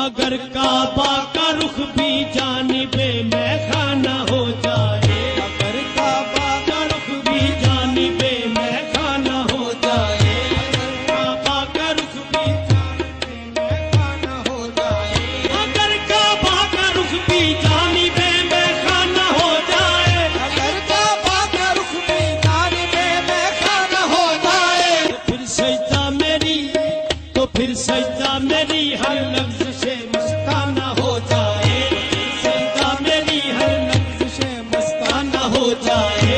अगर काबा का रुख भी जानिबे मैं खाना हो जाए, अगर काबा का रुख भी जानिबे मैं खाना हो जाए, अगर काबा का रुख भी जानिबे मैं खाना हो जाए, अगर काबा का रुख भी जानिबे मैं खाना हो जाए, अगर काबा का रुख भी जानिबे मैं खाना हो जाए, तो फिर सजदा मेरी हर लफ्ज से मस्ताना हो जाए, सजदा मेरी हर लफ्ज से मस्ताना हो जाए,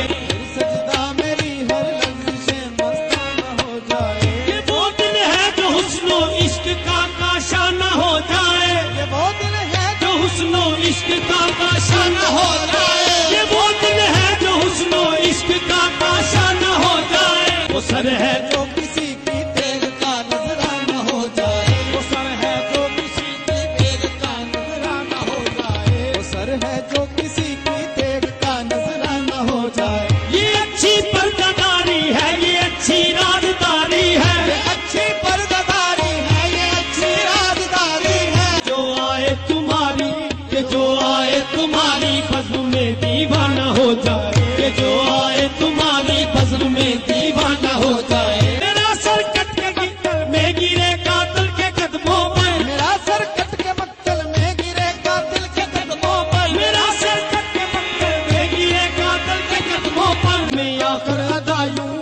सजदा मेरी हर लफ्ज से मस्ताना हो जाए। ये वो दिल है जो हुस्नो इश्क का काशाना हो जाए, ये वो दिल है जो हुस्नो इश्क का काशाना हो जाए, ये वो दिल है जो हुस्नो इश्क का काशाना हो जाए। वो सर है जो किसी की तेग का नजराना हो जाए, वो सर है जो किसी की तेग का नजराना हो जाए, वो सर है जो किसी की तेग का नजराना हो जाए। ये अच्छी पर्दादारी है, ये अच्छी राजदारी है, ये अच्छी पर्दादारी है, ये अच्छी राजदारी है। जो आए तुम्हारी, ये जो आए तुम्हारी फज़्ल में दीवाना हो जाए, ये जो आए तुम्हारी फज़्ल में दीवाना हो जाए। मेरा सर कट के मक्तल में गिरे कातिल के कदमों पर, मेरा सर कट के मक्तल में गिरे कातिल के कदमों पर, मेरा सर कट के मक्तल में गिरे कातिल के कदमों पर। मैं आकर अदायूं,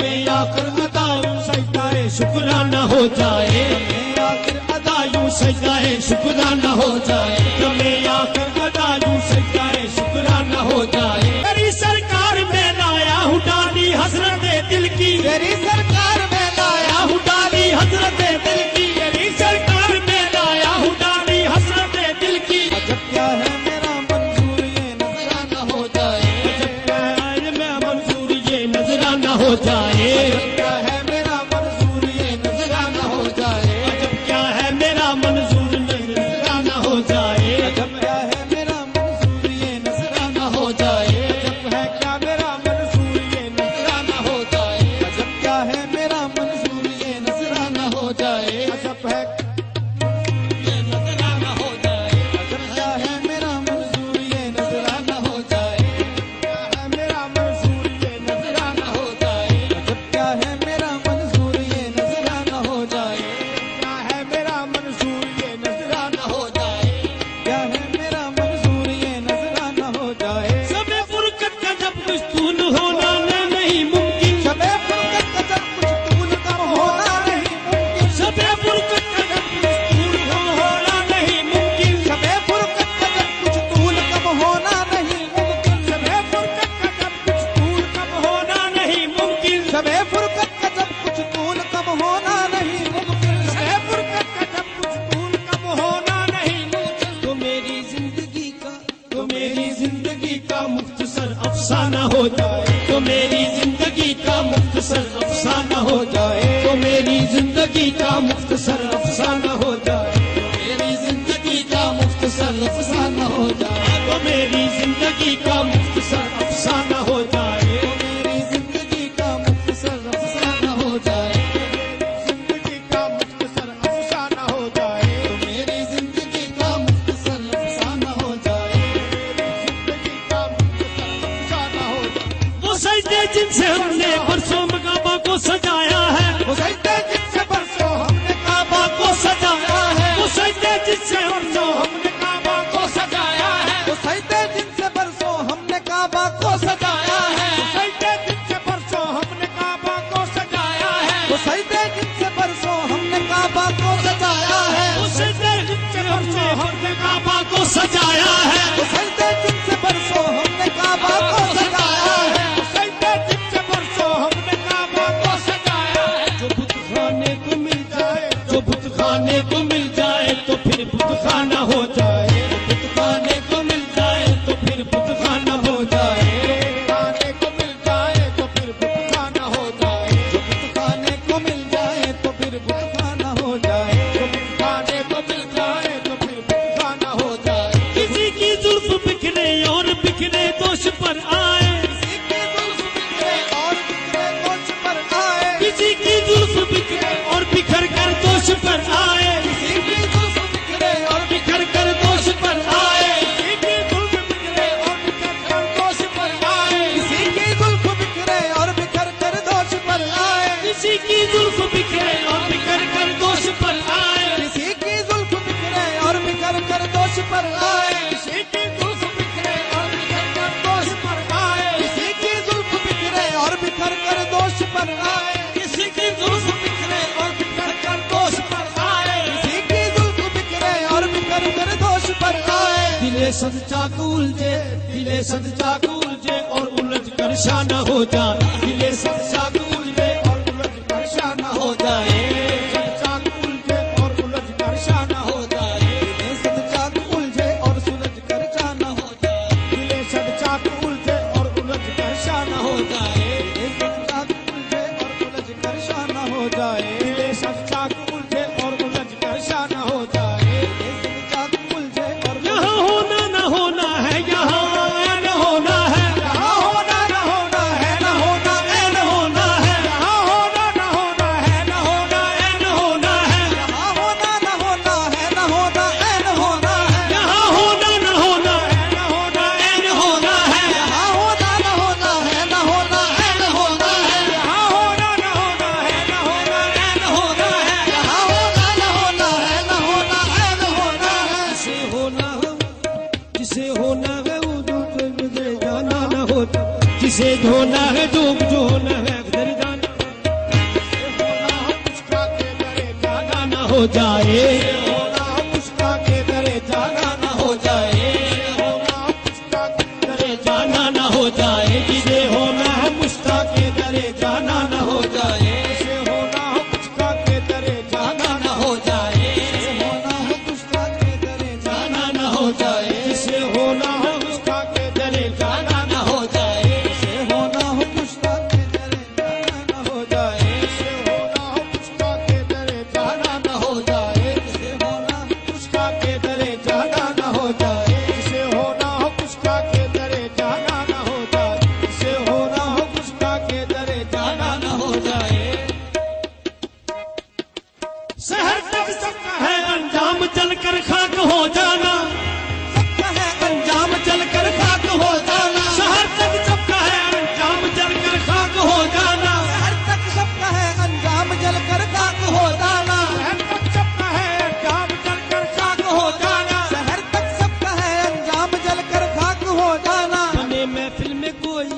मैं आकर अदायूं सजदाए शुक्राना हो जाए, मैं आकर अदायूं सजदाए शुक्राना हो जाए, मैं आकर अदायूं सजदाए शुक्राना हो जाए। मेरी सरकार में लाया हूँ डाली हजरत दिल की, मेरी सरकार में लाया हूँ डाली हजरत दिल की, मेरी सरकार में लाया हूँ डाली हजरत दिल की। अजब क्या है मेरा मंजूर ये नजराना हो जाए, अजब क्या है मेरा मंजूर ये नजराना हो जाए, अजब क्या है मेरा मंजूर ये नजराना हो जाए, अजब क्या है मेरा मंजूर नजराना हो जाए, अजब क्या है मेरा मंजूर ये नजराना हो जाए, अजब है क्या मेरा मंजूर ये नजराना हो जाए, अजब क्या है मेरा मंजूर ये नजराना हो जाए, अजब है ये नजराना हो जाए, अजब क्या है मेरा मंजूर ये नजराना हो जाए, क्या है मेरा मंजूर ये नजराना हो जाए, अजब क्या है मेरा मंजूर ये नजराना हो जाए, क्या है मेरा मंजूर ये नजराना हो जाए, क्या है मेरा मंजूर ये नजराना हो जाए। सबे फुरकत का जब कुछ तूल होना नहीं मुमकिन, सबे फुरकत का जब कुछ तूल कम होना नहीं मुमकिन, सबे फुरकत का जब कुछ तूल कम होना नहीं मुमकिन, सबे फुरकत का जब कुछ तूल कम होना नहीं मुमकिन, सबे फुरकत का जब कुछ तूल कम होना नहीं मुमकिन, सबे फुरकत का जब कुछ तूल कम होना नहीं मुमकिन, सबे फुरकत का जब कुछ तूल कम होना नहीं मुमकिन। तो मेरी जिंदगी का मुख्तसर अफसाना हो जाए, तो मेरी जिंदगी का मुख्तसर अफसाना हो जाए, तो मेरी जिंदगी का मुख्तसर अफसाना हो जाए, तो मेरी जिंदगी का मुख्तसर अफसाना हो जाए, तो मेरी जिंदगी का मुख्तसर अफसाना हो जाए, तो मेरी जिंदगी का मुख्तसर अफसाना हो जाए, जिंदगी का मुख्तसर अफसाना हो जाए, तो मेरी जिंदगी का मुख्तसर अफसाना हो जाए, जिंदगी का मुख्तसर अफसाना हो जाए। वो सजदे जिनसे हमने परसों काबा को सजाया है, वो सजदे जिनसे परसों हमने काबा को सजाया है, वो सजदे जिनसे परसों हमने काबा को सजाया है, वो सजदे जिनसे परसों हमने काबा को सजाया है, वो सजदे जिनसे परसों हमने काबा को सजाया है, वो सजदे जिनसे परसों हमने काबा को सजाया है, वो सजदे जिनसे परसों हमने काबा को सजाया है, वो सजदे जिनसे परसों हमने काबा को सजाया है, वो सजदे जिनसे परसों हमने काबा को सजाया है। जो बुत खाने को मिल जाए, जो बुत खाने को मिल जाए तो फिर बुत खाना हो जाए, जो बुत खाने को मिल जाए तो फिर बुत खाना हो जाए, खाने को मिल जाए तो फिर बुत खाना हो जाए, जो बुत खाने को मिल जाए तो फिर बुत खाना हो जाए, जो बुत खाने को मिल जाए तो फिर बुत खाना हो जाए। किसी दिले सच्चा उलझे, दिले सच्चा उलझे और उलझ कर शाना हो जाए, दिले सच्चा उलझे और उलझ कर शाना हो जाए, सच्चा उलझे और उलझ कर शाना हो जाए, दिले सच्चा उलझे और सुलझ कर शाना हो जाए, दिले सच्चा उलझे और उलझ कर शाना हो जाए, दिले सच्चा उलझे और उलझ कर शाना हो जाए, दिले सच्चा उलझे और उलझ कर शाना हो जाए, जिसे धोना है डूब जो होना है घर जाना, उसका के दरे जाना न हो जाए, उसका के दरे जाना न हो जाए, उसका के दरे जाना न हो जाए, जिसे होना है मुस्ता के दरे जाना न हो जाए, जिसे होना है उसका के दरे जाना न हो जाए, जिसे होना है उसका के दरे जाना न हो जाए, जिसे होना है उसका के दरे जाना न हो जाए, शहर तक सबका है अंजाम चलकर खाक हो जाना, सबका है अंजाम चलकर खाक हो जाना, शहर तक सबका है अंजाम चलकर खाक हो जाना, शहर तक सबका है अंजाम चलकर खाक हो जाना, शहर तक सबका है अंजाम चलकर खाक हो जाना, शहर तक सबका है अंजाम चलकर खाक हो जाना, बने महफिल में कोई,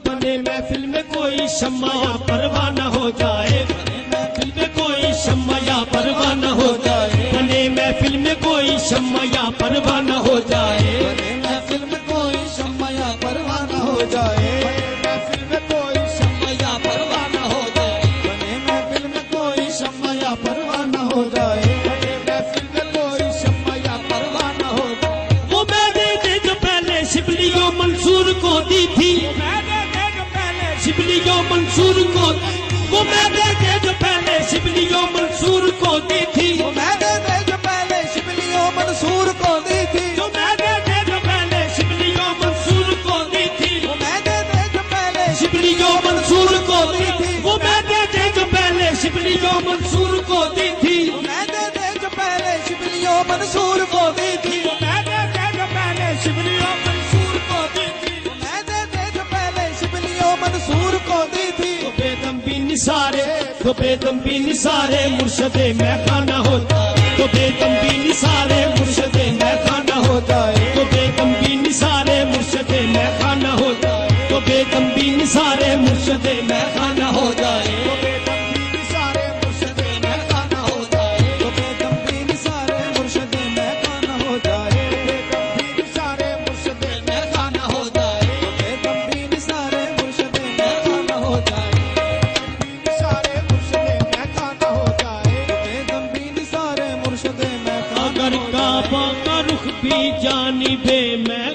बने महफिल में कोई शम्मा या परवाना हो जाए, महफिल में कोई शम्मा या परवाना हो जाए, बने महफिल में कोई शम्मा या परवाना हो जाए, बने महफिल में कोई शम्मा या परवाना हो जाए, महफिल में कोई शम्मा या परवाना हो जाए, बने महफिल में कोई शम्मा या परवाना हो जाए, बने महफिल में कोई शम्मा या परवाना हो जाए, वो मैंने दे जो पहले शिबलियों मंसूर को दी थी, मैंने दे जो पहले शिबलियों मंसूर को, वो मैंने दे जो पहले शिबलियों मंसूर को दी थी, वो मैंने दे जो पहले शिबलियों मंसूर को दी थी, जो मैंने दे जो पहले शिबलियों मंसूर को दी थी, वो मैंने दे जो पहले शिबलियों मंसूर को दी थी, वो मैंने दे जो पहले शिबलियों मंसूर को दी थी, वो मैंने दे जो पहले शिबलियों मंसूर को दी थी, वो मैंने दे जो पहले शिबलियों मंसूर को दी थी, वो मैंने दे जो पहले शिबलियों मंसूर को दी थी, तो बेदम भी निसारे, तो बेदम भी निसारे मुर्शदे मैं खाना होता, तो बेदम भी निसारे मुर्शदे मैं खाना होता है, तो बेदम भी निसारे मुर्शदे मैं खाना होता है, तो बेदम भी निसारे मुर्शदे मैं खाना होता है, तो बेदम भी निसारे मुर्शदे मैं खाना होता है, तो बेदम भी निसारे मुर्शदे मैं खाना होता है, बेदम भी निसारे मुर्शदे मैं खाना होता है, तो बेदम भी निसारे मुर्शदे मैं खाना होता है, अगर काबा का रुख भी जानिबे मैं